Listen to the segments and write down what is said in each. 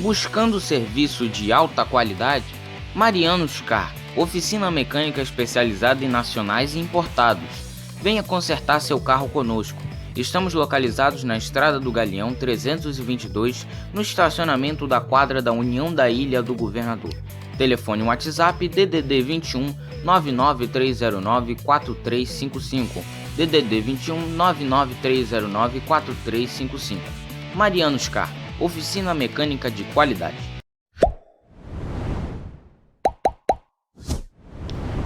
Buscando serviço de alta qualidade? Marianos Car, oficina mecânica especializada em nacionais e importados. Venha consertar seu carro conosco. Estamos localizados na Estrada do Galeão 322, no estacionamento da quadra da União da Ilha do Governador. Telefone WhatsApp DDD 21 99309 4355. DDD 21 99309 4355. Marianos Car, oficina mecânica de qualidade.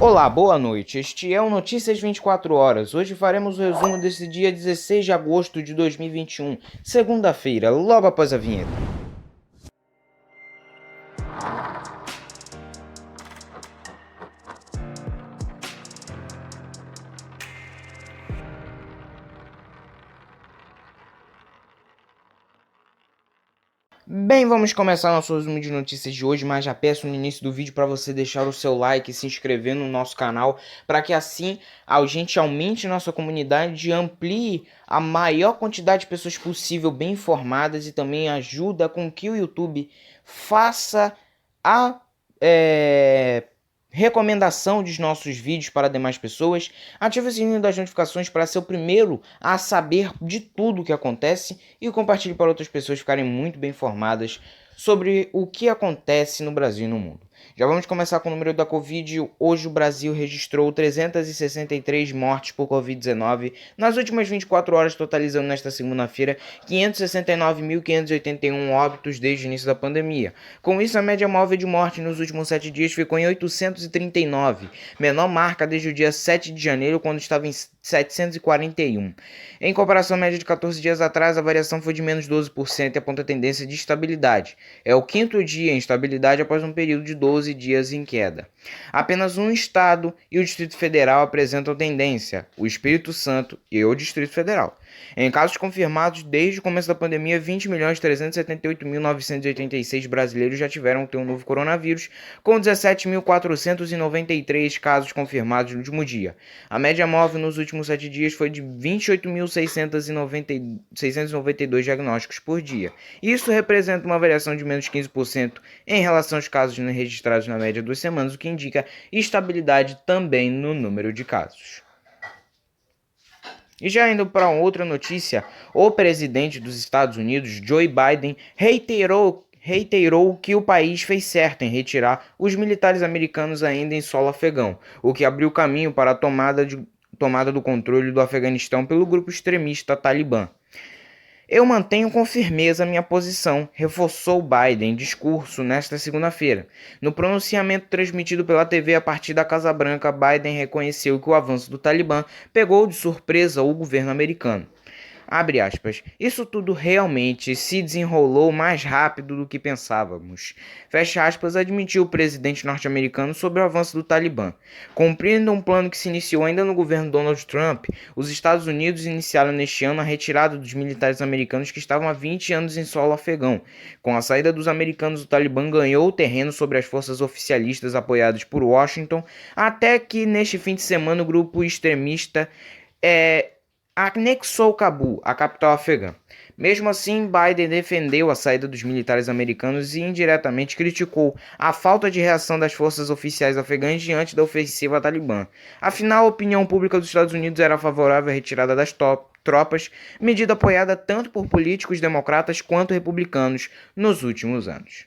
Olá, boa noite. Este é o Notícias 24 Horas. Hoje faremos o resumo desse dia 16 de agosto de 2021, segunda-feira, logo após a vinheta. Bem, vamos começar nosso resumo de notícias de hoje, mas já peço no início do vídeo para você deixar o seu like e se inscrever no nosso canal, para que assim a gente aumente nossa comunidade e amplie a maior quantidade de pessoas possível bem informadas e também ajuda com que o YouTube faça a recomendação dos nossos vídeos para demais pessoas. Ative o sininho das notificações para ser o primeiro a saber de tudo o que acontece e compartilhe para outras pessoas ficarem muito bem informadas sobre o que acontece no Brasil e no mundo. Já vamos começar com o número da Covid. Hoje o Brasil registrou 363 mortes por Covid-19 nas últimas 24 horas, totalizando nesta segunda-feira 569.581 óbitos desde o início da pandemia. Com isso, a média móvel de morte nos últimos 7 dias ficou em 839, menor marca desde o dia 7 de janeiro, quando estava em 741. Em comparação à média de 14 dias atrás, a variação foi de menos 12% e aponta tendência de estabilidade. É o quinto dia em estabilidade após um período de 12 dias em queda. Apenas um estado e o Distrito Federal apresentam tendência, o Espírito Santo e o Distrito Federal. Em casos confirmados desde o começo da pandemia, 20.378.986 brasileiros já tiveram o novo coronavírus, com 17.493 casos confirmados no último dia. A média móvel nos últimos 7 dias foi de 28.692 diagnósticos por dia. Isso representa uma variação de menos 15% em relação aos casos registrados na média de 2 semanas, o que indica estabilidade também no número de casos. E já indo para outra notícia, o presidente dos Estados Unidos, Joe Biden, reiterou que o país fez certo em retirar os militares americanos ainda em solo afegão, o que abriu caminho para a tomada do controle do Afeganistão pelo grupo extremista Talibã. Eu mantenho com firmeza minha posição, reforçou Biden em discurso nesta segunda-feira. No pronunciamento transmitido pela TV a partir da Casa Branca, Biden reconheceu que o avanço do Talibã pegou de surpresa o governo americano. Abre aspas, isso tudo realmente se desenrolou mais rápido do que pensávamos. Fecha aspas, admitiu o presidente norte-americano sobre o avanço do Talibã. Cumprindo um plano que se iniciou ainda no governo Donald Trump, os Estados Unidos iniciaram neste ano a retirada dos militares americanos que estavam há 20 anos em solo afegão. Com a saída dos americanos, o Talibã ganhou o terreno sobre as forças oficialistas apoiadas por Washington, até que neste fim de semana o grupo extremista anexou Cabul, a capital afegã. Mesmo assim, Biden defendeu a saída dos militares americanos e indiretamente criticou a falta de reação das forças oficiais afegãs diante da ofensiva talibã. Afinal, a opinião pública dos Estados Unidos era favorável à retirada das tropas, medida apoiada tanto por políticos democratas quanto republicanos nos últimos anos.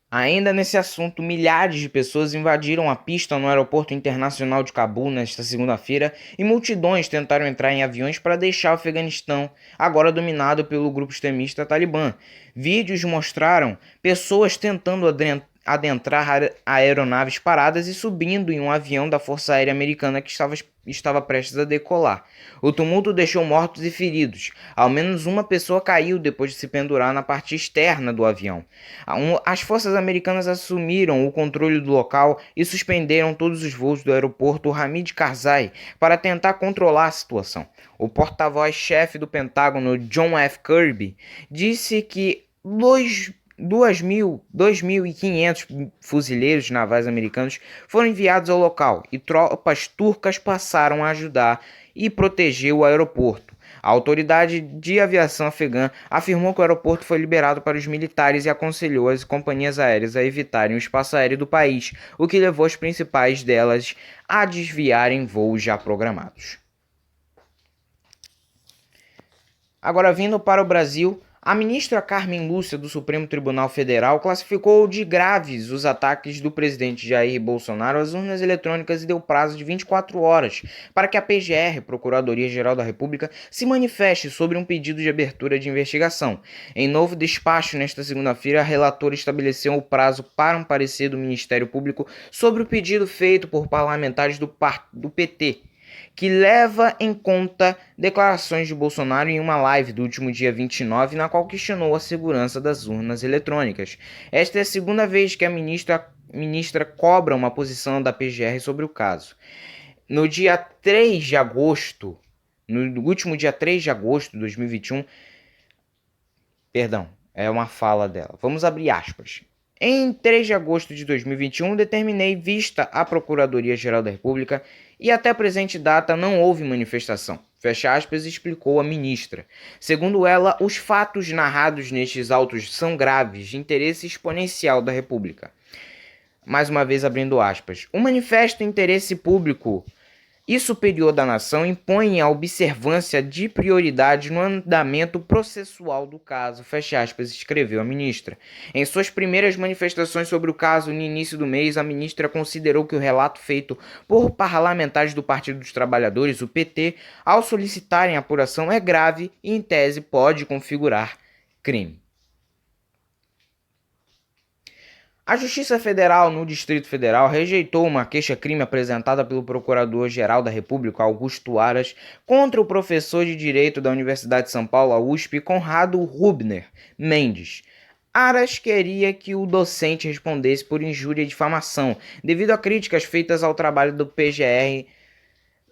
Ainda nesse assunto, milhares de pessoas invadiram a pista no aeroporto internacional de Cabul nesta segunda-feira e multidões tentaram entrar em aviões para deixar o Afeganistão, agora dominado pelo grupo extremista Talibã. Vídeos mostraram pessoas tentando adentrar aeronaves paradas e subindo em um avião da Força Aérea Americana que estava prestes a decolar. O tumulto deixou mortos e feridos. Ao menos uma pessoa caiu depois de se pendurar na parte externa do avião. As forças americanas assumiram o controle do local e suspenderam todos os voos do aeroporto Hamid Karzai para tentar controlar a situação. O porta-voz-chefe do Pentágono, John F. Kirby, disse que 2.500 fuzileiros navais americanos foram enviados ao local e tropas turcas passaram a ajudar e proteger o aeroporto. A autoridade de aviação afegã afirmou que o aeroporto foi liberado para os militares e aconselhou as companhias aéreas a evitarem o espaço aéreo do país, o que levou as principais delas a desviarem voos já programados. Agora, vindo para o Brasil, a ministra Carmen Lúcia do Supremo Tribunal Federal classificou de graves os ataques do presidente Jair Bolsonaro às urnas eletrônicas e deu prazo de 24 horas para que a PGR, Procuradoria-Geral da República, se manifeste sobre um pedido de abertura de investigação. Em novo despacho, nesta segunda-feira, a relatora estabeleceu o prazo para um parecer do Ministério Público sobre o pedido feito por parlamentares do PT, que leva em conta declarações de Bolsonaro em uma live do último dia 29, na qual questionou a segurança das urnas eletrônicas. Esta é a segunda vez que a ministra cobra uma posição da PGR sobre o caso. No dia 3 de agosto, no último dia 3 de agosto de 2021, perdão, é uma fala dela. Vamos abrir aspas. Em 3 de agosto de 2021, determinei vista à Procuradoria-Geral da República e até a presente data não houve manifestação. Fecha aspas, explicou a ministra. Segundo ela, os fatos narrados nestes autos são graves, de interesse exponencial da República. Mais uma vez abrindo aspas. O manifesto interesse público e superior da nação impõe a observância de prioridade no andamento processual do caso, fecha aspas, escreveu a ministra. Em suas primeiras manifestações sobre o caso no início do mês, a ministra considerou que o relato feito por parlamentares do Partido dos Trabalhadores, o PT, ao solicitarem apuração é grave e, em tese, pode configurar crime. A Justiça Federal no Distrito Federal rejeitou uma queixa-crime apresentada pelo Procurador-Geral da República, Augusto Aras, contra o professor de Direito da Universidade de São Paulo, a USP, Conrado Rubner Mendes. Aras queria que o docente respondesse por injúria e difamação, devido a críticas feitas ao trabalho do PGR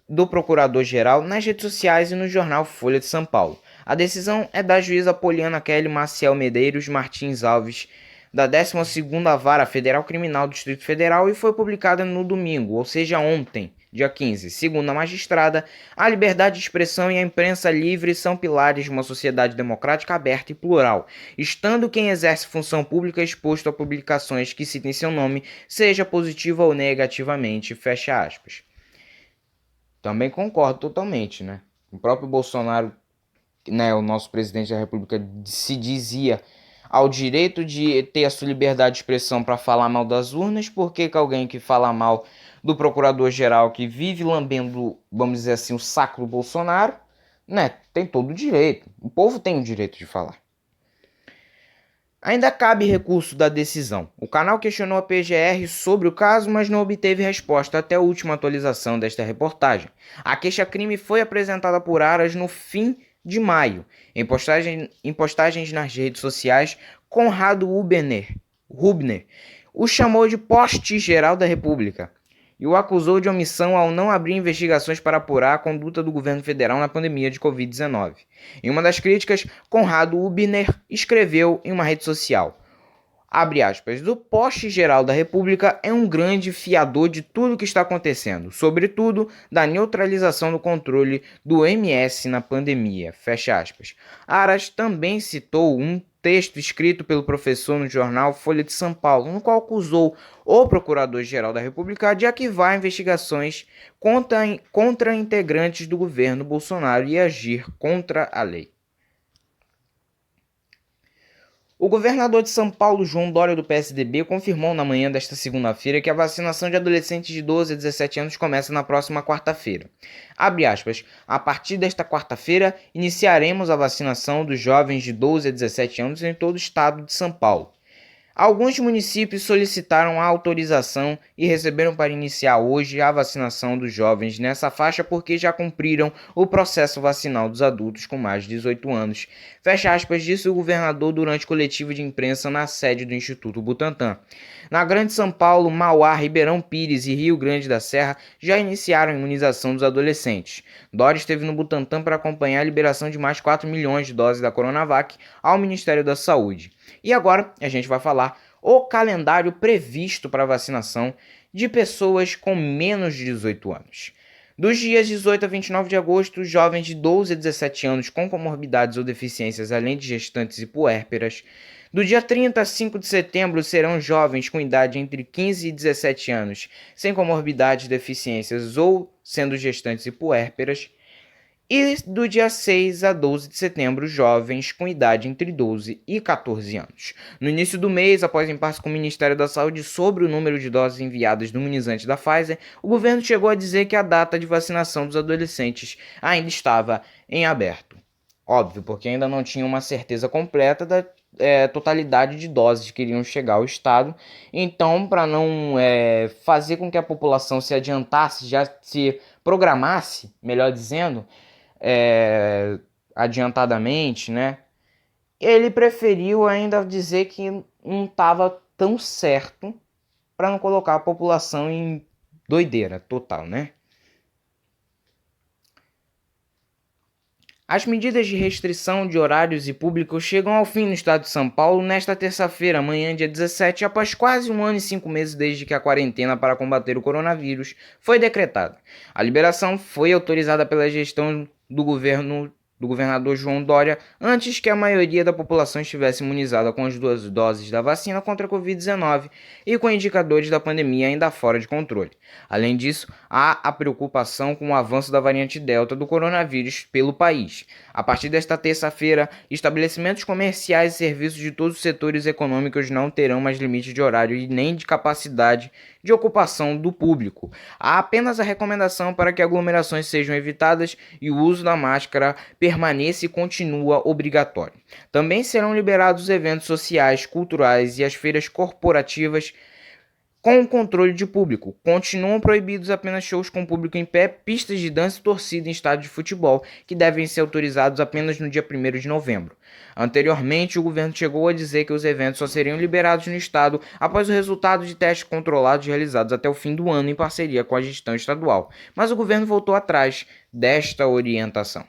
do Procurador-Geral nas redes sociais e no jornal Folha de São Paulo. A decisão é da juíza Poliana Kelly Maciel Medeiros Martins Alves, da 12ª Vara Federal Criminal do Distrito Federal, e foi publicada no domingo, ou seja, ontem, dia 15. Segundo a magistrada, a liberdade de expressão e a imprensa livre são pilares de uma sociedade democrática aberta e plural, estando quem exerce função pública exposto a publicações que citem seu nome, seja positiva ou negativamente, fecha aspas. Também concordo totalmente, né? O próprio Bolsonaro, né, o nosso presidente da República, se dizia ao direito de ter a sua liberdade de expressão para falar mal das urnas, porque que alguém que fala mal do procurador-geral que vive lambendo, vamos dizer assim, o saco do Bolsonaro, né, tem todo o direito. O povo tem o direito de falar. Ainda cabe recurso da decisão. O canal questionou a PGR sobre o caso, mas não obteve resposta até a última atualização desta reportagem. A queixa-crime foi apresentada por Aras no fim de maio. Em postagens nas redes sociais, Conrado Rubner o chamou de poste geral da República e o acusou de omissão ao não abrir investigações para apurar a conduta do governo federal na pandemia de Covid-19. Em uma das críticas, Conrado Rubner escreveu em uma rede social, abre aspas, do poste geral da República é um grande fiador de tudo o que está acontecendo, sobretudo da neutralização do controle do MS na pandemia, fecha aspas. Aras também citou um texto escrito pelo professor no jornal Folha de São Paulo, no qual acusou o Procurador-Geral da República de arquivar investigações contra integrantes do governo Bolsonaro e agir contra a lei. O governador de São Paulo, João Dória, do PSDB, confirmou na manhã desta segunda-feira que a vacinação de adolescentes de 12 a 17 anos começa na próxima quarta-feira. Abre aspas, a partir desta quarta-feira, iniciaremos a vacinação dos jovens de 12 a 17 anos em todo o estado de São Paulo. Alguns municípios solicitaram a autorização e receberam para iniciar hoje a vacinação dos jovens nessa faixa porque já cumpriram o processo vacinal dos adultos com mais de 18 anos. Fecha aspas, disse o governador durante coletiva de imprensa na sede do Instituto Butantan. Na Grande São Paulo, Mauá, Ribeirão Pires e Rio Grande da Serra já iniciaram a imunização dos adolescentes. Dória esteve no Butantan para acompanhar a liberação de mais 4 milhões de doses da Coronavac ao Ministério da Saúde. E agora a gente vai falar o calendário previsto para a vacinação de pessoas com menos de 18 anos. Dos dias 18 a 29 de agosto, jovens de 12 a 17 anos com comorbidades ou deficiências, além de gestantes e puérperas. Do dia 30 a 5 de setembro serão jovens com idade entre 15 e 17 anos, sem comorbidades, deficiências ou sendo gestantes e puérperas. E do dia 6 a 12 de setembro, jovens com idade entre 12 e 14 anos. No início do mês, após impasse com o Ministério da Saúde sobre o número de doses enviadas do imunizante da Pfizer, o governo chegou a dizer que a data de vacinação dos adolescentes ainda estava em aberto. Óbvio, porque ainda não tinha uma certeza completa da totalidade de doses que iriam chegar ao estado. Então, para não fazer com que a população se adiantasse, já se programasse, melhor dizendo, adiantadamente, né? Ele preferiu ainda dizer que não estava tão certo para não colocar a população em doideira total, né? As medidas de restrição de horários e públicos chegam ao fim no estado de São Paulo nesta terça-feira, amanhã, dia 17, após quase 1 ano e 5 meses desde que a quarentena para combater o coronavírus foi decretada. A liberação foi autorizada pela gestão do governador João Dória antes que a maioria da população estivesse imunizada com as 2 doses da vacina contra a Covid-19 e com indicadores da pandemia ainda fora de controle. Além disso, há a preocupação com o avanço da variante Delta do coronavírus pelo país. A partir desta terça-feira, estabelecimentos comerciais e serviços de todos os setores econômicos não terão mais limite de horário e nem de capacidade de ocupação do público. Há apenas a recomendação para que aglomerações sejam evitadas e o uso da máscara permaneça e continua obrigatório. Também serão liberados eventos sociais, culturais e as feiras corporativas com o controle de público. Continuam proibidos apenas shows com público em pé, pistas de dança e torcida em estádio de futebol, que devem ser autorizados apenas no dia 1º de novembro. Anteriormente, o governo chegou a dizer que os eventos só seriam liberados no estado após o resultado de testes controlados realizados até o fim do ano em parceria com a gestão estadual, mas o governo voltou atrás desta orientação.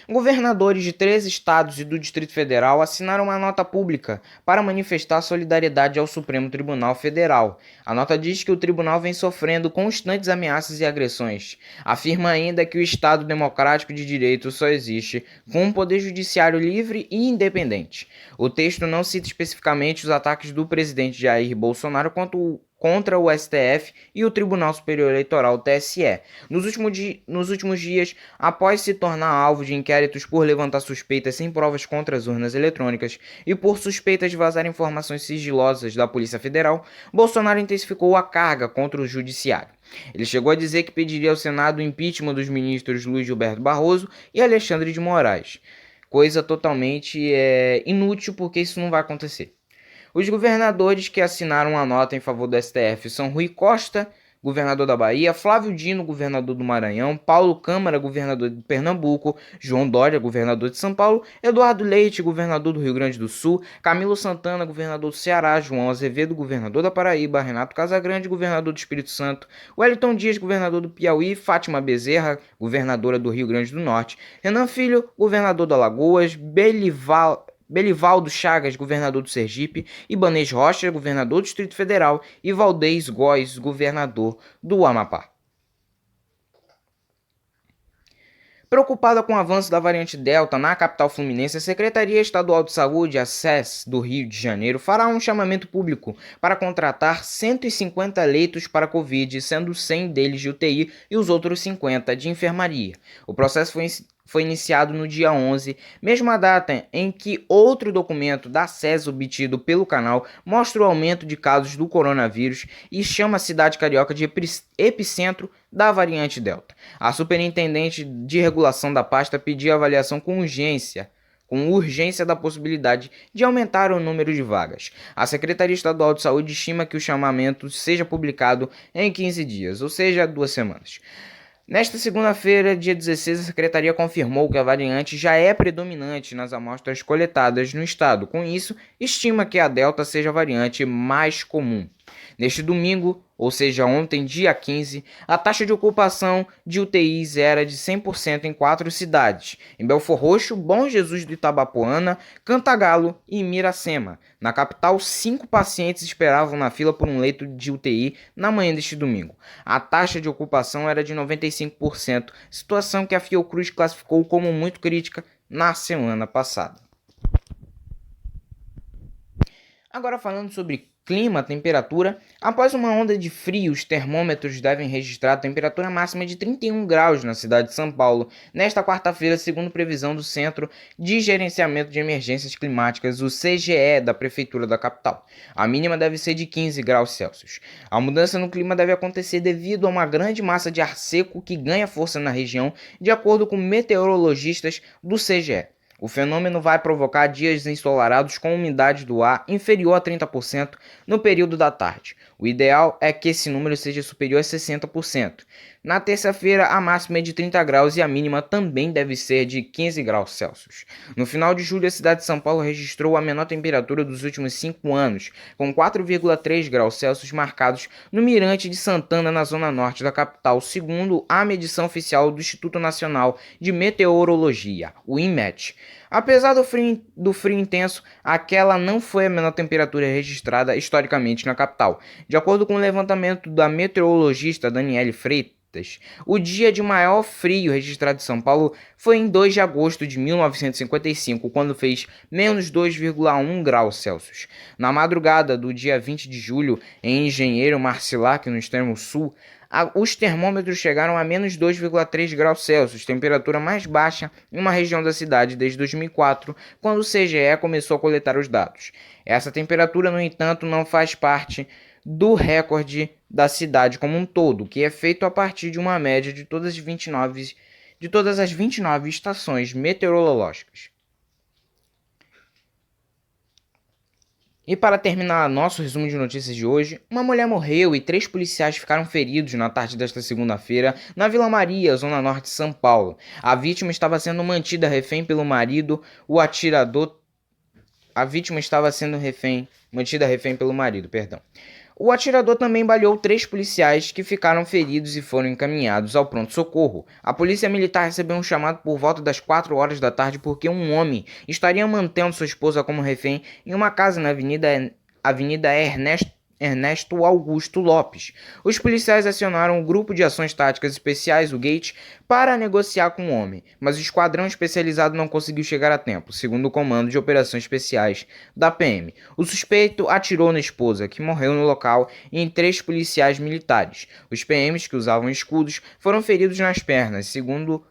Governadores de 3 estados e do Distrito Federal assinaram uma nota pública para manifestar solidariedade ao Supremo Tribunal Federal. A nota diz que o tribunal vem sofrendo constantes ameaças e agressões. Afirma ainda que o Estado democrático de direito só existe com um poder judiciário livre e independente. O texto não cita especificamente os ataques do presidente Jair Bolsonaro contra o STF e o Tribunal Superior Eleitoral, TSE. Nos últimos dias, após se tornar alvo de inquéritos por levantar suspeitas sem provas contra as urnas eletrônicas e por suspeitas de vazar informações sigilosas da Polícia Federal, Bolsonaro intensificou a carga contra o Judiciário. Ele chegou a dizer que pediria ao Senado o impeachment dos ministros Luiz Gilberto Barroso e Alexandre de Moraes. Coisa totalmente inútil, porque isso não vai acontecer. Os governadores que assinaram a nota em favor do STF são Rui Costa, governador da Bahia, Flávio Dino, governador do Maranhão, Paulo Câmara, governador de Pernambuco, João Dória, governador de São Paulo, Eduardo Leite, governador do Rio Grande do Sul, Camilo Santana, governador do Ceará, João Azevedo, governador da Paraíba, Renato Casagrande, governador do Espírito Santo, Wellington Dias, governador do Piauí, Fátima Bezerra, governadora do Rio Grande do Norte, Renan Filho, governador do Alagoas, Belivaldo Chagas, governador do Sergipe, Ibanez Rocha, governador do Distrito Federal, e Valdez Góes, governador do Amapá. Preocupada com o avanço da variante Delta na capital fluminense, a Secretaria Estadual de Saúde, a SES, do Rio de Janeiro, fará um chamamento público para contratar 150 leitos para Covid, sendo 100 deles de UTI e os outros 50 de enfermaria. O processo foi iniciado no dia 11, mesma data em que outro documento da SES obtido pelo canal mostra o aumento de casos do coronavírus e chama a cidade carioca de epicentro da variante Delta. A superintendente de regulação da pasta pediu avaliação com urgência da possibilidade de aumentar o número de vagas. A Secretaria Estadual de Saúde estima que o chamamento seja publicado em 15 dias, ou seja, 2 semanas. Nesta segunda-feira, dia 16, a Secretaria confirmou que a variante já é predominante nas amostras coletadas no estado. Com isso, estima que a Delta seja a variante mais comum. Neste domingo, ou seja, ontem, dia 15, a taxa de ocupação de UTIs era de 100% em 4 cidades, em Belfor Roxo, Bom Jesus do Itabapoana, Cantagalo e Miracema. Na capital, 5 pacientes esperavam na fila por um leito de UTI na manhã deste domingo. A taxa de ocupação era de 95%, situação que a Fiocruz classificou como muito crítica na semana passada. Agora falando sobre clima, temperatura, após uma onda de frio, os termômetros devem registrar a temperatura máxima de 31 graus na cidade de São Paulo nesta quarta-feira, segundo previsão do Centro de Gerenciamento de Emergências Climáticas, o CGE, da Prefeitura da capital. A mínima deve ser de 15 graus Celsius. A mudança no clima deve acontecer devido a uma grande massa de ar seco que ganha força na região, de acordo com meteorologistas do CGE. O fenômeno vai provocar dias ensolarados com umidade do ar inferior a 30% no período da tarde. O ideal é que esse número seja superior a 60%. Na terça-feira, a máxima é de 30 graus e a mínima também deve ser de 15 graus Celsius. No final de julho, a cidade de São Paulo registrou a menor temperatura dos últimos 5 anos, com 4,3 graus Celsius marcados no Mirante de Santana, na zona norte da capital, segundo a medição oficial do Instituto Nacional de Meteorologia, o INMET. Apesar do frio intenso, aquela não foi a menor temperatura registrada historicamente na capital. De acordo com o levantamento da meteorologista Daniele Freitas, o dia de maior frio registrado em São Paulo foi em 2 de agosto de 1955, quando fez menos 2,1 graus Celsius. Na madrugada do dia 20 de julho, em Engenheiro Marcilac, no extremo sul, os termômetros chegaram a menos 2,3 graus Celsius, temperatura mais baixa em uma região da cidade desde 2004, quando o CGE começou a coletar os dados. Essa temperatura, no entanto, não faz parte do recorde da cidade como um todo, que é feito a partir de uma média de todas as 29 estações meteorológicas. E para terminar nosso resumo de notícias de hoje, uma mulher morreu e 3 policiais ficaram feridos na tarde desta segunda-feira na Vila Maria, zona norte de São Paulo. A vítima estava sendo mantida refém pelo marido, O atirador também baleou 3 policiais que ficaram feridos e foram encaminhados ao pronto-socorro. A polícia militar recebeu um chamado por volta das 4 horas da tarde porque um homem estaria mantendo sua esposa como refém em uma casa na Avenida Ernesto Augusto Lopes. Os policiais acionaram o Grupo de Ações Táticas Especiais, o GATE, para negociar com o homem, mas o esquadrão especializado não conseguiu chegar a tempo, segundo o Comando de Operações Especiais da PM. O suspeito atirou na esposa, que morreu no local, e em 3 policiais militares. Os PMs, que usavam escudos, foram feridos nas pernas. Segundo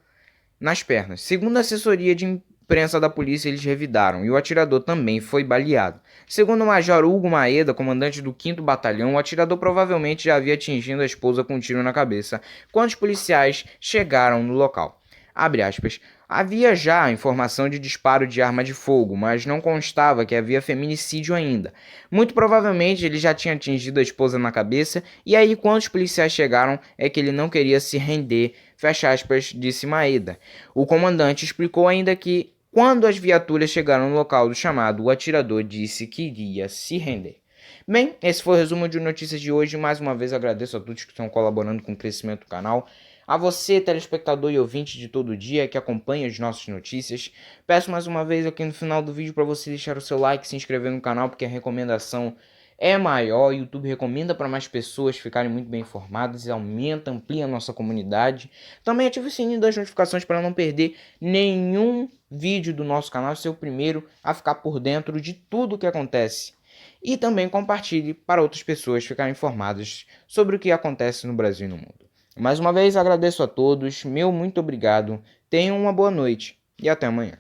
a assessoria de imprensa da polícia, eles revidaram, e o atirador também foi baleado. Segundo o Major Hugo Maeda, comandante do 5º Batalhão, o atirador provavelmente já havia atingido a esposa com um tiro na cabeça quando os policiais chegaram no local. Abre aspas. Havia já informação de disparo de arma de fogo, mas não constava que havia feminicídio ainda. Muito provavelmente ele já tinha atingido a esposa na cabeça, e aí quando os policiais chegaram é que ele não queria se render, fecha aspas, disse Maeda. O comandante explicou ainda que quando as viaturas chegaram no local do chamado, o atirador disse que iria se render. Bem, esse foi o resumo de notícias de hoje. Mais uma vez agradeço a todos que estão colaborando com o crescimento do canal. A você, telespectador e ouvinte de todo dia que acompanha as nossas notícias. Peço mais uma vez aqui no final do vídeo para você deixar o seu like e se inscrever no canal, porque a recomendação é maior. O YouTube recomenda para mais pessoas ficarem muito bem informadas e amplia a nossa comunidade. Também ative o sininho das notificações para não perder nenhum vídeo do nosso canal, ser o primeiro a ficar por dentro de tudo o que acontece. E também compartilhe para outras pessoas ficarem informadas sobre o que acontece no Brasil e no mundo. Mais uma vez agradeço a todos, meu muito obrigado, tenham uma boa noite e até amanhã.